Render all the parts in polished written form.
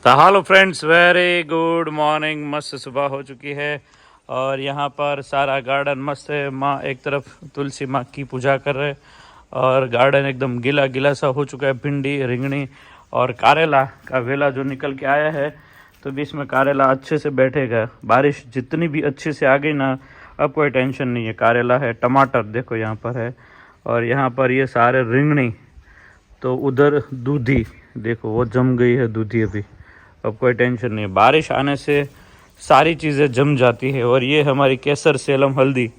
तो hello friends, very good morning. मस्त सुबह हो चुकी है और यहाँ पर सारा गार्डन मस्त है। माँ एक तरफ तुलसी माँ की पूजा कर रहे और गार्डन एकदम गीला गीला सा हो चुका है। भिंडी, रिंगणी और करेला का वेला जो निकल के आया है, तो बीच में करेला अच्छे से बैठेगा। बारिश जितनी भी अच्छे से आ गई ना, अब कोई टेंशन नहीं है। करेला है, टमाटर देखो यहाँ पर है, और यहाँ पर ये सारे रिंगणी। तो उधर दूधी देखो, वो जम गई है दूधी अभी। अब कोई टेंशन नहीं, बारिश आने से सारी चीज़ें जम जाती है। और ये हमारी केसर, सेलम, हल्दी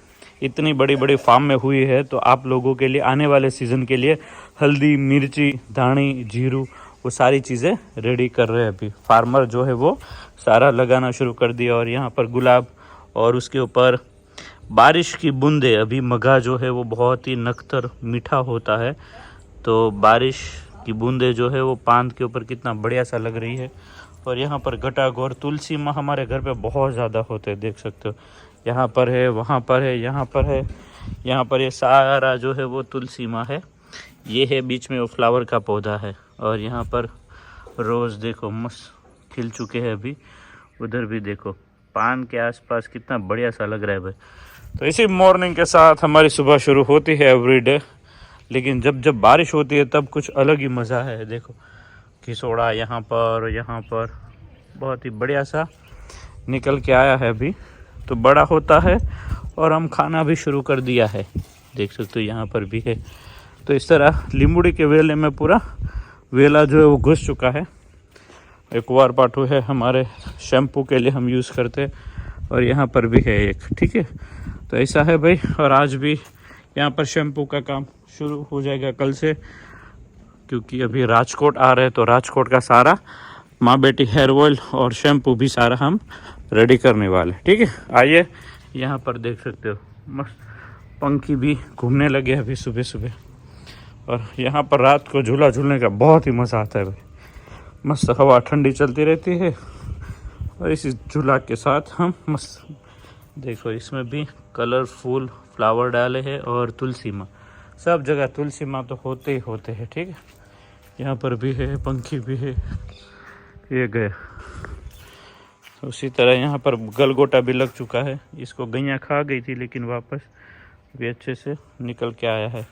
इतनी बड़ी बड़ी फार्म में हुई है, तो आप लोगों के लिए आने वाले सीज़न के लिए हल्दी, मिर्ची, धानी, जीरू, वो सारी चीज़ें रेडी कर रहे हैं। अभी फार्मर जो है वो सारा लगाना शुरू कर दिया। और यहाँ पर गुलाब, और उसके ऊपर बारिश की बूंदे। अभी मघा जो है वो बहुत ही नख्तर मीठा होता है, तो बारिश की बूंदे जो है वो पान के ऊपर कितना बढ़िया सा लग रही है। और यहाँ पर गटागौर, तुलसी माँ हमारे घर पे बहुत ज़्यादा होते हैं, देख सकते हो। यहाँ पर है, वहाँ पर है, यहाँ पर है, यहाँ पर ये सारा जो है वो तुलसी माँ है। ये है बीच में वो फ्लावर का पौधा है। और यहाँ पर रोज़ देखो मस्त खिल चुके हैं अभी। उधर भी देखो, पान के आसपास कितना बढ़िया सा लग रहा है भाई। तो इसी मॉर्निंग के साथ हमारी सुबह शुरू होती है एवरीडे। लेकिन जब जब बारिश होती है तब कुछ अलग ही मज़ा है। देखो खिसोड़ा यहाँ पर बहुत ही बढ़िया सा निकल के आया है अभी। तो बड़ा होता है और हम खाना भी शुरू कर दिया है, देख सकते हो यहाँ पर भी है। तो इस तरह लींबूड़ी के वेले में पूरा वेला जो है वो घुस चुका है। एक वार पाटू है हमारे शैम्पू के लिए हम यूज़ करते हैं, और यहाँ पर भी है एक, ठीक है। तो ऐसा है भाई। और आज भी यहाँ पर शैम्पू का काम शुरू हो जाएगा कल से, क्योंकि अभी राजकोट आ रहे हैं। तो राजकोट का सारा माँ बेटी हेयर ऑयल और शैम्पू भी सारा हम रेडी करने वाले, ठीक है। आइए, यहाँ पर देख सकते हो मस्त पंखी भी घूमने लगे अभी सुबह सुबह। और यहाँ पर रात को झूला झूलने का बहुत ही मज़ा आता है भाई। मस्त हवा ठंडी चलती रहती है, और इसी झूला के साथ हम मस्त देखो, इसमें भी कलरफुल फ्लावर डाले हैं। और तुलसी माँ, सब जगह तुलसी माँ तो होते ही होते हैं, ठीक है। यहाँ पर भी है, पंखी भी है, ये गए। उसी तरह यहाँ पर गलगोटा भी लग चुका है। इसको गैया खा गई थी, लेकिन वापस भी अच्छे से निकल के आया है।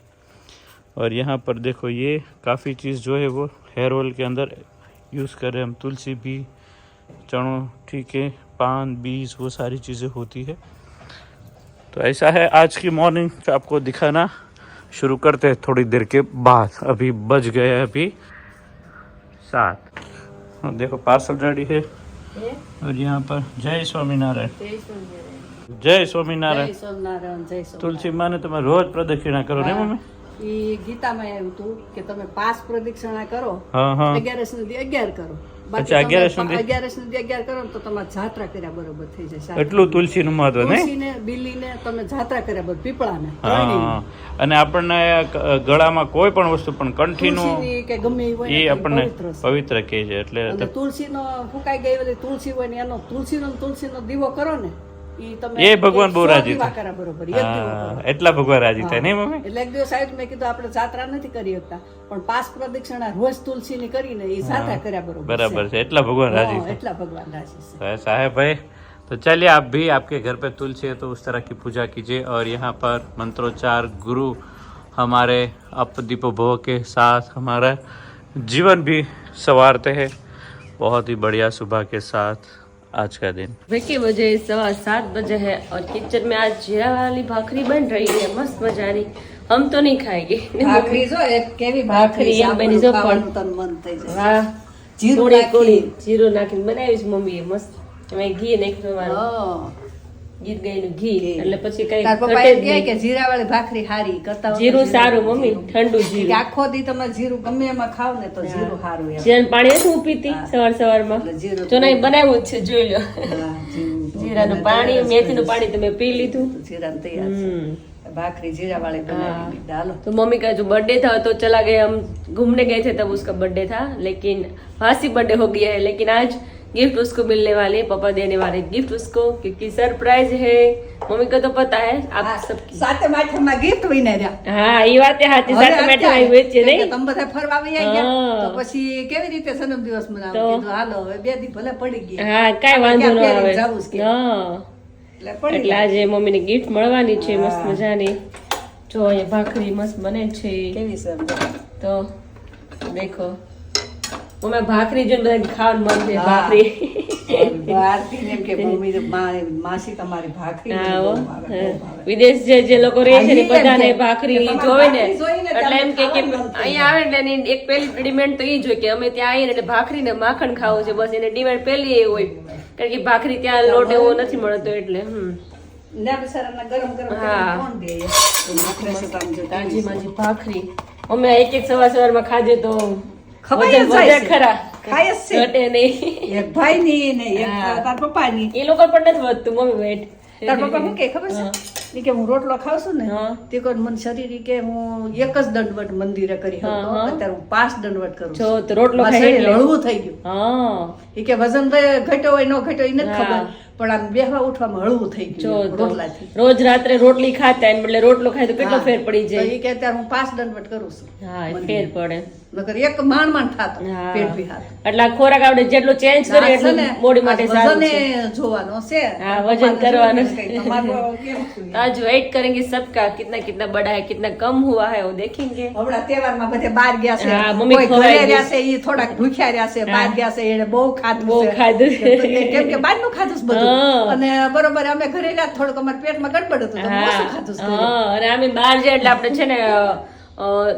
और यहाँ पर देखो, ये काफ़ी चीज़ जो है वो हेयर ऑयल के अंदर यूज़ कर रहे हैं हम। तुलसी भी, चणों, ठीक है, पान, बीज, वो सारी चीज़ें होती है। तो ऐसा है आज की मॉर्निंग आपको दिखाना शुरू करते हैं थोड़ी देर के बाद। अभी बज गए हैं अभी 7। देखो पार्सल रेडी है। और यहाँ पर जय स्वामीनारायण, जय स्वामीनारायण। तुलसी माँ ने तुम्हें रोज प्रदक्षिणा करो ने मम्मी? એ ગીતામાં આવ્યું હતું કે તમે 5 પ્રદક્ષિણા કરો, હા હા, 11 સુધી 11 કરો. અચ્છા, 11 સુધી 11 સુધી 11 કરો તો તમારે જાત્રા કર્યા બરોબર થઈ જાય. એટલું તુલસીનું મહત્વ ને? તુલસીને, બીલીને તમે જાત્રા કર્યા બરોબર, પીપળાને. હા, અને આપણને ગળામાં કોઈ પણ વસ્તુ પણ કંઠીનું કે ગમે એ હોય એ આપણને પવિત્ર કહે છે. એટલે તુલસીનો ફૂંકાઈ ગઈ ઓલી તુલસી હોય ને એનો તુલસીનો દીવો કરો ને, એ ભગવાન બહુ રાજી થાય. બરોબર, એટલા ભગવાન રાજી થાય ને મમ્મી? એટલે એક દિવસ આવ્યું, મેં કીધું આપણે જાત્રા નથી કરી શકતા, પણ 5 પ્રદક્ષિણા રોજ તુલસીની કરીને એ જાત્રા કર્યા बराबर છે. એટલા ભગવાन राजी है, એટલા ભગવાन રાજી છે. ऐसा है भाई। तो चलिए, आप भी आपके घर पे तुलसी है तो उस तरह की पूजा कीजिए। और यहाँ पर मंत्रोच्चार गुरु हमारे अप दीपो भव के साथ हमारा जीवन भी संवारते हैं। बहुत ही बढ़िया सुबह के साथ आज का दिन। देखिए बजे 7:15 बजे है और किचन में आज जीरा वाली भाखरी बन रही है, मस्त मजानी। हम तो नहीं खाएंगे। ભાખરી જો એક કેવી ભાખરી બની જો ખાવાનું તન મન થઈ જાય. વાહ, જીરું થોડી નાખી. જીરું નાખીને બનાવી છે મમ્મીએ મસ્ત. એમાં ઘી નાખ્યું, મારું હા, ગીત ગાયનું ઘી. એટલે પછી કઈ તાર પપ્પા એમ કહે કે જીરા વાળી ભાખરી હારી કરતા હોય તો જીરું સારું મમ્મી, ઠંડુ કે જીરું. આખો દી તમે જીરું ગમે એમાં ખાવ ને તો જીરું સારું એમ. જીરાનું પાણી નથી હું પીતી સવારમાં. એટલે જીરું જો નહીં બનાવ્યું જ છે, જોઈ લો. હા, જીરું જીરાનું પાણી, મેથીનું પાણી તમે પી લીધું. જીરાનું તૈયાર છે. भाखरी जीरा वाले बनाएंगे डालो। तो मम्मी का जो बर्थडे था तो चला गए, हम घूमने गए थे तब उसका बर्थडे था, लेकिन फांसी बर्थडे हो गया है। लेकिन आज गिफ्ट उसको मिलने वाले हैं, पापा देने वाले गिफ्ट उसको, क्योंकि सरप्राइज है। मम्मी को तो पता है, आप सबकी। સાતે માઠમાં ગિફ્ટ વિને રહ્યા હા એ વાત હાથી, સાથે બેઠા આવી હોય છે નહીં? તમે બધા ફરવા આવી ગયા હા. તો પછી કેવી રીતે જન્મ દિવસ મનાવો? તો. કીધું હાલો હવે 2 દી ભલે પડી ગયા. હા કાંઈ વાંધો ન ક્યાં આવે. પહેરીને જાવું છે કે? હા એટલે પડી એટલે ગયા. આજે મમ્મીને ગિફ્ટ મળવાની છે મસ્ત મજાની. જો અહીંયા ભાખરી મસ્ત બને છે કેવી છે એમ? તો દેખો મમ્મી ભાખરી જોઈને બધા ખાવાનું મન છે. ભાખરી ભારતી ને એમ કે મમ્મી તો માસી તમારી ભાખરી હા, બહુ હો. ભાવે, બહુ ભાવે. વિદેશ જે લોકો રહે છે ને હા, ઈ એમ બધાને કે ભાખરી તમારે જોવે ને ભાખરી જોઈને એટલે એમ કે તમને ખાવાનું મન થઈ અહીંયા આવે એટલે એની એક પહેલી ડિમાન્ડ તો ઈ જ હોય કે અમે ત્યાં આવીએ ને એટલે ભાખરી ને માખણ ખાવું છે, બસ એને ડિમાન્ડ પહેલી એ હોય, કારણ કે ભાખરી ત્યાં લોટ એવો નથી મળતો એટલે. ના બિચારાને ગરમ ગરમ કરીને હા. કોણ દે? તો નાખે છે તો આમ જો તાજી માજી ભાખરી અમે એક એક સવારમાં ખાજે તો ખવાય જ વજન જાય વધે છે. ખરા, ખાય જ છે. ઘટે નહીં. એક ભાઈ ની ને એક હા. તાર પપ્પા ની. એ લોકો પણ નથી વધતું મમ્મી વેટ. તાર પપ્પા શું કે ખબર છે? ઈ કે હું રોટલો ખાઉં છું ને હા. તે કોઈ મને શરીર ઈ કે હું એક જ દંડવત મંદિરે કરી હા, હતો, હા. અત્યારે હું 5 દંડવત કરું જો છું. તો રોટલો મારું ખાય શરીર એટલે. હળવું થઈ ગયું. હા ઈ કે વજન ઘટ્યો હોય ન ઘટ્યો ઈ નથી હા. ખબર, પણ આમ બેહવા ઉઠવામાં હળવું થઈ જો ગયું તો રોટલાથી. રોજ રાત્રે રોટલી ખાતા એને બદલે રોટલો ખાય તો કેટલો હા. ફેર પડી તો જાય. ઈ કે અત્યારે હું 5 દંડવત કરું છું. હા એ ફેર પડે. નકર એક માંડ થાતો હા. પેટ ભી હાથ. એટલે આ ખોરાક આપણે જેટલો ચેન્જ કરીએ એટલું બોડી માટે સારું છે. જોવાનો છે. हाँ, वजन करवाना है। તમારું કેમ થયું? आज वेट करेंगे सबका, कितना कितना बड़ा है कितना कम हुआ है वो देखेंगे. હમણાં તહેવારમાં બધે બહાર ગયા છે. હા, મમ્મી કોઈ ખવાઈ ઘરે ગઈ. રહ્યા છે, ઈ થોડાક ભૂખ્યા રહ્યા છે, બહાર ગયા છે, એને બહુ ખાધું બહુ છે. ખાધું છે. કેમ કે બહારનું ખાધું છે હા. બધું. અને બરોબર અમે ઘરે રહ્યા થોડુંક અમારા પેટમાં ગડબડ હતું તો ઓછું ખાધું છે. હા અને અમે બહાર જાય એટલે આપણે છે ને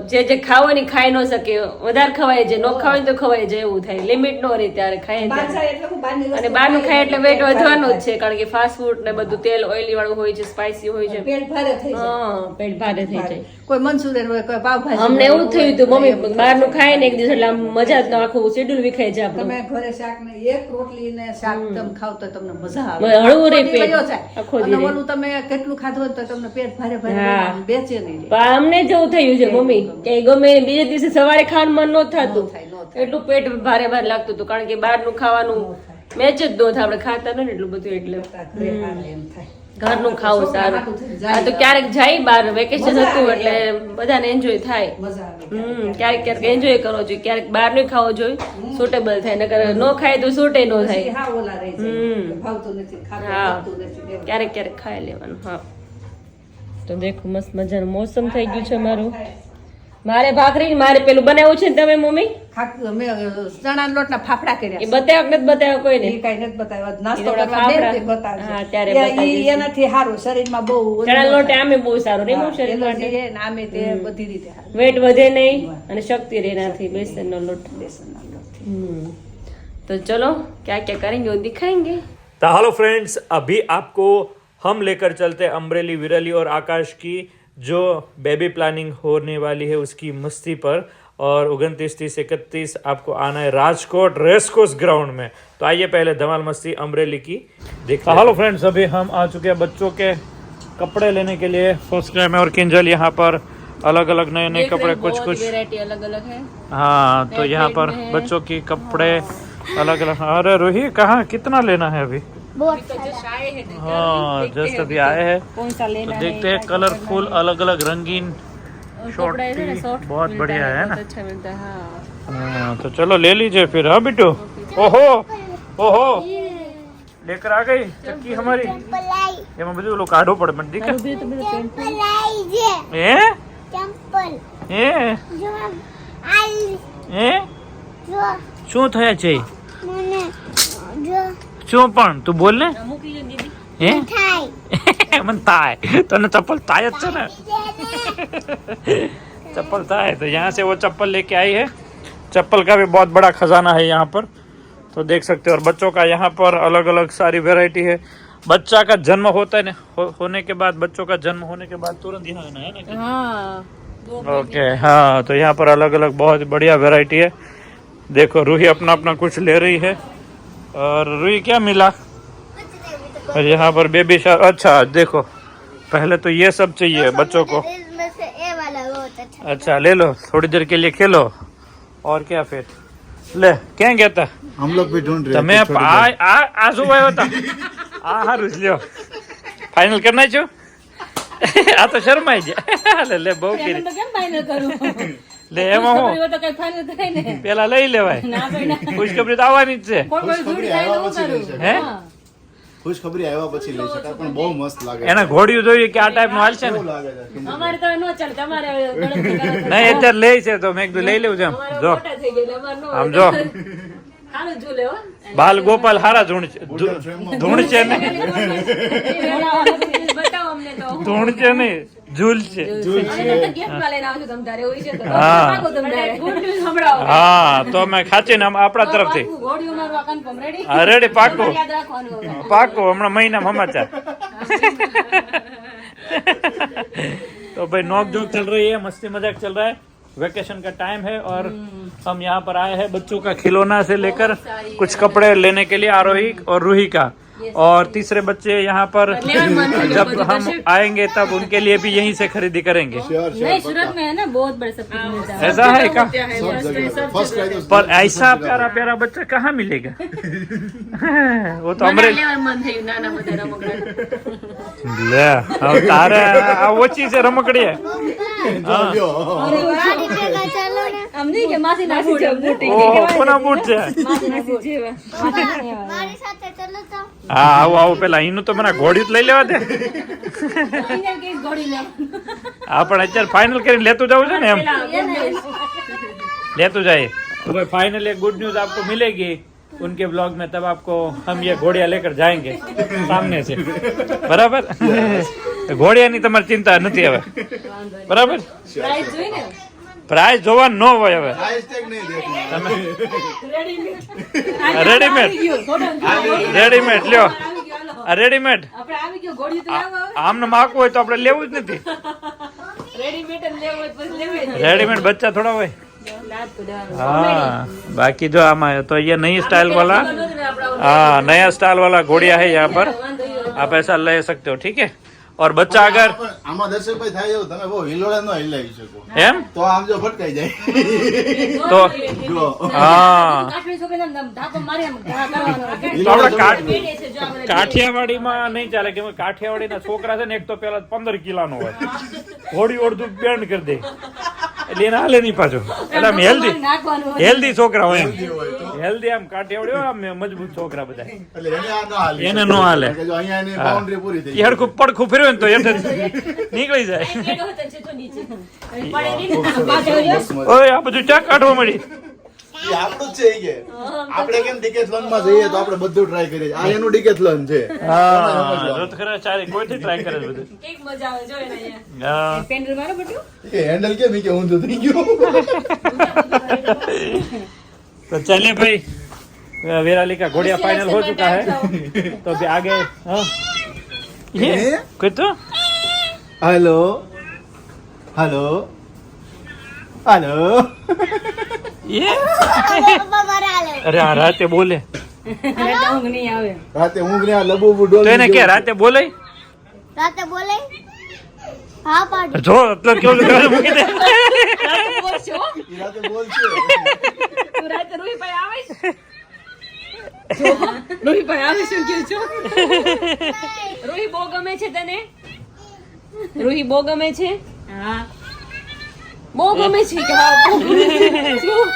જે ખાવાની ખાઈ ન શકે, વધારે ખવાય છે, ન ખવાય તો ખવાય જાય એવું થાય, લિમિટ નો રહે ત્યારે ખાય બહાર ત્યારે. જાય એટલે હું બહારની અને વસ્તુ બહારનું ખાય એટલે વેટ પેટ વધવાનું જ ભારે છે, કારણ કે ફાસ્ટ ફૂડ ને બધું તેલ ઓઇલી વાળું હોય છે, સ્પાઇસી હોય છે. પેટ ભારે થઈ જાય. હા પેટ ભારે થઈ જાય. કોઈ મંચુરિયન હોય, કોઈ પાવભાજી અમને હોય, એવું થયું હતું મમ્મી બહારનું ખાય ને એક દિવસ એટલે આમ મજા જ ન, આખું શેડ્યુલ વિખાય છે આપણું. તમે ઘરે શાક ને એક રોટલી ને શાક તમે ખાવ તો તમને મજા આવે. હળવું રહે આખો દી પેટ. વયો જાય. આખો અને દી રહે. ઓલું તમે કેટલું ખાધું હોય તો તમને પેટ ભારે ભારે હા. આમ બેચેની રહે. પણ અમને જેવું થયું છે મમ્મી કે ગમે એને બીજે દિવસે સવારે ખાવાનું મન ન થતું, ન થાય, ન થાય. એટલું પેટ ભારે ભારે લાગતું હતું, કારણ કે બહારનું ખાવાનું મેચ જ ન થાય, આપણે ખાતા ન ને એટલું બધું, એટલે ઘરે ખાને એમ થાય. ઘરનું ખાવું છોકરા સારું. હાટું થઈને જાય. આ તો ક્યારેક જાય બહાર વેકેશન મજા હતું આવે. એટલે બધાને એન્જોય થાય. મજા આવે. ક્યારેક ક્યારેક એન્જોય કરવો જોઈએ, ક્યારેક બહાર નહીં ખાવો જોઈએ, સુટેબલ થાય, નકર ન ખાય તો સૂટે ન પછી થાય. હા ઓલા રહી જાય. ભાવતું નથી, ખાતું હા. ભાવતું નથી, દેવું. ક્યારેક ક્યારેક ખાઈ લેવાનું. હા તો દેખો મસ્ત મજાનું મોસમ થઈ ગયું છે મારું. મારે ભાખરી મારે પેલું બનાવ્યું છે ને તમે મમ્મી મેં ચણાના લોટના ફાફડા કર્યા એ છે. બતાવ્યા કે નથી બતાવ્યા કોઈને? ઈ કાંઈ નથી બતાવ્યા. નાસ્તો ઈ થોડા કરવા દે તે ફાફડા. બતાવશે. હા, ત્યારે ઈ બતાવી એનાથી સારું શરીરમાં બહુ ઓલું ચણા ન લોટ થાય. આમે બહુ સારું નહીં હા, બહુ શરીર એનર્જી માટે, રહે ને આમે તે બધી રીતે સારું. વેટ વધે નહીં અને શક્તિ રહે એનાથી બેસનનો લોટ. બેસનના લોટથી. तो चलो क्या क्या करेंगे वो दिखाएंगे. तो हेलो फ्रेंड्स, अभी आपको हम लेकर चलते हैं अमरेली, विरली और आकाश की जो बेबी प्लानिंग होने वाली है उसकी मस्ती पर, और 29, 30, 31 आपको आना है राजकोट रेसकोर्स ग्राउंड में. तो आइए पहले धमाल मस्ती अमरेली की देखते हैं. हेलो फ्रेंड्स, अभी हम आ चुके हैं बच्चों के कपड़े लेने के लिए. फर्स्ट टाइम है और किंजल यहाँ पर अलग अलग नए नए कपड़े कुछ कुछ. वैरायटी अलग अलग है. हाँ, तो यहाँ पर बच्चों की कपड़े अलग अलग. अरे रोही, कहाँ कितना लेना है अभी? हाँ, जस्ट अभी आए हैं कौन सा तो लेना देखते हैं. कलरफुल अलग अलग रंगीन शॉर्ट कपड़ा है ना, सॉफ्ट बहुत मिलता बढ़िया है ना. बहुत अच्छा मिलता है. हाँ हाँ, तो चलो ले लीजिए फिर. हाँ बिट्टू, ओहो ओहो, लेकर आ गई चक्की हमारी. એમાં બધું ઓલું કાઢવું પડે મને દીકરા. હે હે હે શું થયા છે? શું પણ તું બોલ ને. હે મને થાય તને चप्पल થાય જ છે ને. चप्पल થાય तो यहाँ से वो चप्पल लेके आई है. चप्पल का भी बहुत बड़ा खजाना है यहाँ पर, तो देख सकते हो. और बच्चों का यहाँ पर अलग अलग सारी वैरायटी है. बच्चा का जन्म होता है ना, होने के बाद बच्चों का जन्म होने के बाद तुरंत यहाँ आना है ना. हाँ ओके, हाँ, तो यहाँ पर अलग अलग बहुत बढ़िया वैरायटी है. देखो रूही अपना अपना कुछ ले रही है. और रूही क्या मिला? और यहाँ पर बेबी शावर. अच्छा देखो, पहले तो ये सब चाहिए बच्चों को. अच्छा ले लो, थोड़ी देर के लिए खेलो. और क्या फिर લે ક્યાં ગયા તા हम लोग भी ढूंढ रहे તમે हैं कुछ छोटे આ શું આવ્યો તા આ હારું જ લ્યો ફાઇનલ કરી નાખ્યો આ તો શરમાઈ જાય લે બહુ કરી તો કેમ ફાઇનલ કરું લે એમાં હું ખબર હોય તો કઈ ફાઇનલ થાય ને પેલા લઈ લેવાય ના ભાઈ ના ખુશખબરી તો આવવાની જ છે કોઈ કોઈ જોડી થાય તો હું કરું હે ખુશખબરી આવ્યા પછી લઈ શકાય પણ બહુ મસ્ત લાગે એને ઘોડિયું જોયું કે આ ટાઈપ નું હાલશે ને કેવું લાગે છે અમારે તો નો ચાલે તમારે ગણતરી કરો. નહીં અત્યારે લે છે તો મેં કીધું લઈ લેવું છે એમ અમારે જો મોટા થઈ ગયા એટલે અમારે નો આમ જો હાલો ઝૂલે હો બાલ ગોપાલ હારા ધૂણ છે ધૂણ છે ને બતાવો અમને તો ધૂણ છે નહીં ઝૂલ છે ગિફ્ટમાં લઈને આવજો તમ તારે હોય છે તો હા. માંગો તમ તારે ગુડ ન્યૂઝ સંભળાવો હા તો મેં ખાચીને આમ આપણા તરફથી ઘોડીઓ મારવા કન્ફર્મ રેડી હા રેડી પાકું યાદ રાખવાનું હવે. पाको हमारा महीना समाचार तो भाई नॉक जोक चल रही है मस्ती मजाक चल रहा है वेकेशन का टाइम है और हम यहाँ पर आए हैं बच्चों का खिलौना से लेकर कुछ कपड़े लेने के लिए आरोही और रूही का और तीसरे बच्चे यहाँ पर जब हम आएंगे तब उनके लिए भी यहीं से खरीदी करेंगे श्योर नहीं सूरत में है ना बहुत बड़े सब कुछ मिलता है ऐसा है क्या फर्स्ट क्राइसिस पर ऐसा प्यारा प्यारा बच्चा कहाँ मिलेगा वो तो अमरेली લેવાનું મન થયું નાના બધા રમકડા ले अब तारे आ वो चीज है रमकड़ी है આમ નહીં કે માસી ના બૂટ બૂટી ओ कोना बूट છે માસી ના બૂટ જેવા મારી સાથે ચલો તો હા આવું આવું પેલા એનું તો મને ઘોડી જ લઈ લેવા દે અહીંયા કે ઘોડી લે હા પણ અત્યારે ફાઇનલ કરીને લેતું જવું છે ને એમ लेतु जाइए तो भाई फाइनल एक गुड न्यूज आपको मिलेगी उनके ब्लॉग में तब आपको हम ये घोड़िया लेकर जाएंगे सामने से बराबर घोड़िया ની તમારી ચિંતા નથી હવે બરાબર પ્રાઇસ જોઈ ને પ્રાઇસ જોવા ન હોય હવે प्राइस टैग नहीं देखना રેડીમેડ રેડીમેડ લ્યો આ રેડીમેડ આપણે આવી ગયો ઘોડી તો લાવો હવે આમને માકવું હોય તો આપણે લેવું જ નથી રેડીમેડ જ લેવો હોય પછી લેવે रेडीमेड बच्चा थोड़ा હોય લાદ તો દેવાનું हाँ बाकी जो हमारे तो ये नई स्टाइल वाला हाँ नया स्टाइल वाला घोड़िया है यहाँ पर आप ऐसा ले सकते हो ठीक है और बच्चा अगर આમાં દર્શકભાઈ થાય એવું તમે બહુ હિલોડા ન હિલાવી શકો એમ તો આમ જો ફટકાઈ જાય તો જો હા કાઠી છોકરીને આમ ધાપો મારી આમ ઘા કરવાનો તો આપણે બેડે છે જો આપણે કાઠિયાવાડીમાં નહીં ચાલે કે કાઠિયાવાડીના છોકરા છે ને એક તો પેલા 15 કિલોનો હોય ઘોડી ઓળધું બેન્ડ કરી દે એટલે એને હાલે નહીં પાછો એટલે આમ નાખવાનું હોય. હેલ્ધી છોકરા હોય એમ હેલ્ધી આમ કાઠિયાવાડી હોય આમ મજબૂત છોકરા બધા એટલે એને આ ન હાલે એને નો હાલે કે જો અહીંયા એની બાઉન્ડરી પૂરી થઈ એ હરખું પડખું ફેરવે ને તો એટલે નીકળી જાય બેડો હતો છે તો નીચે પડે નહીં ને પાછળ ઓય આ બધું ચા કાઢવા મળી એ આપણું જ છે ઈ કે આપણે કેમ ડિકેથલોન માં જઈએ તો આપણે બધું ટ્રાય કરીએ આ એનું ડિકેથલોન છે હા જો તો ખરા ચારે કોઈથી ટ્રાય કરે છે બધું કેક મજા આવે જો એને અહીંયા હા પેન્ડલ મારો બટુ એ હેન્ડલ કેમ ઈ કે ઊંધું થઈ ગયું तो चलिए भाई विराली का घोड़िया फाइनल हो चुका है तो अभी आगे हाँ ये कुछ तो हेलो हेलो हेलो ये પપ્પા મારે હાલે अरे हाँ राते बोले રાતે ઊંઘ નહીં આવે રાતે ઊંઘ ને આ લબુ तो એને क्या રાતે બોલે રાતે બોલે હા પાડી જો એટલે કેવું ઘરે મૂકી દે બોલશો ઈ રાતે બોલશે તું રાતે રોહીભાઈ આવે છે રોહીભાઈ આવે શું કે છો રોહી બહુ ગમે છે તને રોહી બહુ ગમે છે હા બહુ ગમે છે કે હા બહુ ગમે છે શું?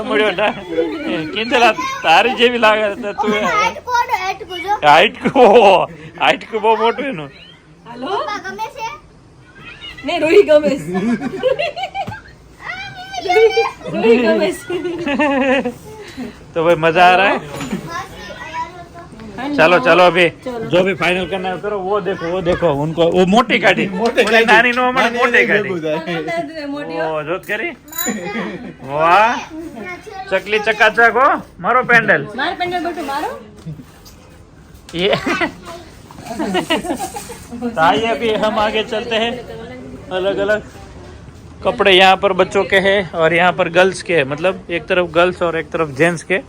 મળ્યો ના કિંજલા તારી જેવી લાગે તો તું એટકો જો હાઈટ કો બહુ મોટું એનું હાલો પપ્પા ગમે છે ને રોહી ગમે છે રોહી ગમે છે तो भाई मजा आ रहा है માસી આયા તો चलो चलो अभी जो भी फाइनल करना है करो वो देखो उनको वो मोटी काटी बोले नानी नो हमारे मोटे काटी મોટી ओ जोत करी वाह चकली चकाचक हो मारो पेंडल માર પેન્ડલ બટુ મારો ये तो आइए अभी हम आगे चलते हैं अलग अलग कपड़े यहाँ पर बच्चों के हैं और यहाँ पर गर्ल्स के हैं मतलब एक तरफ गर्ल्स और एक तरफ जेंट्स के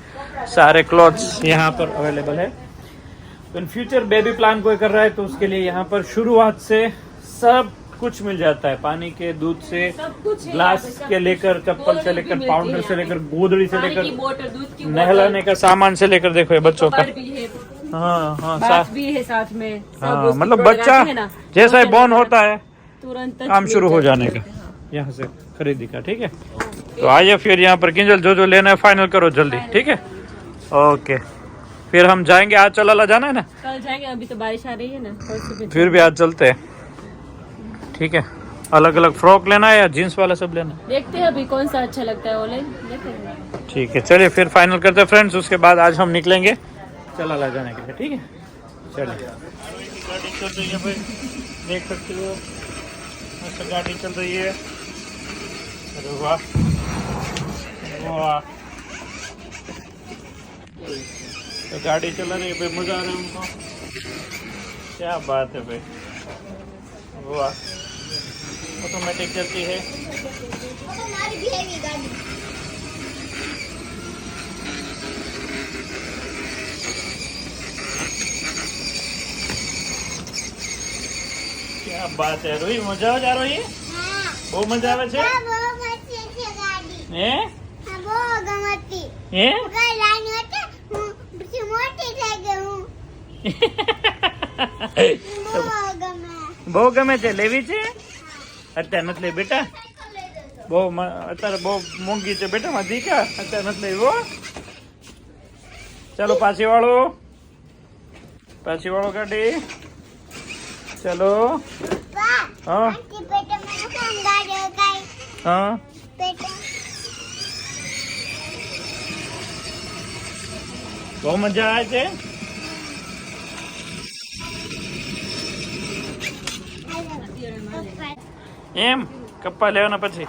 सारे क्लॉथ्स यहाँ पर अवेलेबल है इन फ्यूचर बेबी प्लान कोई कर रहा है तो उसके लिए यहाँ पर शुरुआत से सब कुछ मिल जाता है, पानी के दूध से सब कुछ है ग्लास यहाँ पे, सब के लेकर, कुछ। चप्पल से बोतल लेकर, भी मिलती पाउडर है से यहाँ लेकर, पे। गोदड़ी से पानी की लेकर, बोतल, दूध की नहलाने का सामान से लेकर, देखो ये बच्चों का। कवर भी है, हाँ हाँ बाथ भी है साथ में, सब हाँ, उसकी मतलब प्रोडक्ट बच्चा है ना, जैसा ही बोतल बॉर्न वगैरह होता है तुरंत काम शुरू हो जाने का, यहाँ से खरीदी का। ठीक है, तो आइए फिर यहाँ पर किंजल जो लेना है फाइनल करो जल्दी। ठीक है, ओके, फिर हम जाएंगे। आज चला जाना है ना, कल जाएंगे, अभी तो बारिश आ रही है ना, कल सुबह फिर भी आज चलते हैं। ठीक है, अलग अलग फ्रॉक लेना है या जीन्स वाला सब लेना है? देखते हैं अभी कौन सा अच्छा लगता है, वो लेते हैं। ठीक है, चलिए फिर फाइनल करते हैं फ्रेंड्स, उसके बाद आज हम निकलेंगे चला जाने के लिए। ठीक है, चलिए। गाड़ी चल रही है भाई, देख सकते हो मस्त गाड़ी चल रही है। अरे वाह वाह, तो गाड़ी चला रही है भाई, मजा आ रहा है उनको, क्या बात है भाई, वाह। ऑटोमेटिक चलती है। हमारी भी है गाड़ी। क्या बात है रोही, मजा આવે છે રોही, બહુ મજા આવે છે હા, બહુ મસ્ત છે ગાડી. હે હા, બહુ ગમતી. હે હું કાંઈ નાની હતી, હું પછી મોટી થઈ ગઈ હું. બહુ ગમે. બહુ ગમે છે, લેવી છે? અત્યારે નથી લેવી બેટા, બહુ અત્યારે બહુ મોંઘી છે બેટા, મારી દીકા અત્યારે નથી લેવી હો। ચલો પાછી વાળો ગાડી, ચલો। પપ્પા, હા આંટી પેટે મને કોણ ગાડ્યો કાંઈ? હા, પેટે. બહુ મજા આવે છે। પપ્પા, એમ કપ્પા લેવાના પછી